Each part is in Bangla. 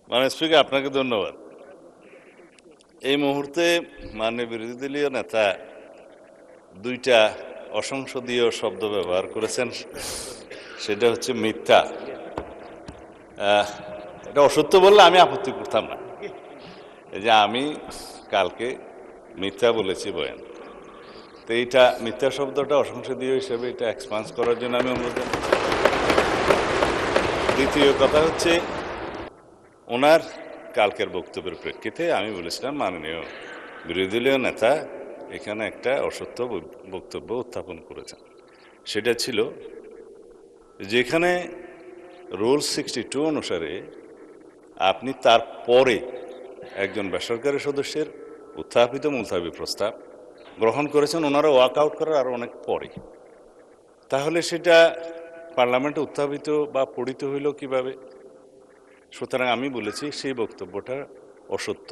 মাননীয় স্পিকার, আপনাকে ধন্যবাদ। এই মুহূর্তে মাননীয় বিরোধী দলীয় নেতা দুইটা অসংসদীয় শব্দ ব্যবহার করেছেন, সেটা হচ্ছে মিথ্যা। এটা অসত্য বললে আমি আপত্তি করতাম না। এই যে আমি কালকে মিথ্যা বলেছি বয়ান, তো এইটা মিথ্যা শব্দটা অসংসদীয় হিসেবে এটা এক্সপান্স করার জন্য আমি অনুরোধ জানাই। দ্বিতীয় কথা হচ্ছে, ওনার কালকের বক্তব্যের প্রেক্ষিতে আমি বলেছিলাম মাননীয় বিরোধী দলীয় নেতা এখানে একটা অসত্য বক্তব্য উত্থাপন করেছেন। সেটা ছিল যেখানে রুল 62 অনুসারে আপনি তারপরে একজন বেসরকারি সদস্যের উত্থাপিত মুলতাবি প্রস্তাব গ্রহণ করেছেন, ওনারা ওয়াক আউট করার আরো অনেক পরে, তাহলে সেটা পার্লামেন্টে উত্থাপিত বা পড়িত হইল কিভাবে? সুতরাং আমি বলেছি সেই বক্তব্যটা অসত্য।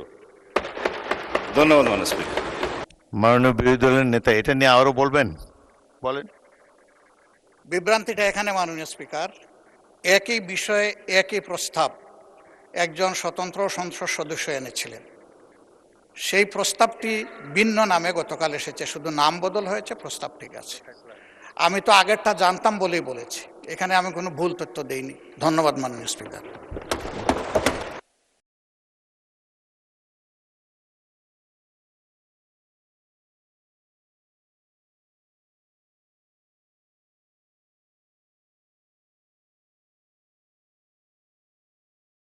ধন্যবাদ মাননীয় স্পিকার। মাননীয় বিরোধী দলের নেতা এটা নিয়ে আরো বলবেন? বলেন। বিভ্রান্তিটা এখানে মাননীয় স্পিকার, একই বিষয়ে একই প্রস্তাব একজন স্বতন্ত্র সংসদ সদস্য এনেছিলেন। সেই প্রস্তাবটি ভিন্ন নামে গতকাল এসেছে, শুধু নাম বদল হয়েছে, প্রস্তাব ঠিক আছে। আমি তো আগেরটা জানতাম বলেই বলেছি, এখানে আমি কোনো ভুল তথ্য দেইনি। ধন্যবাদ মাননীয় স্পিকার।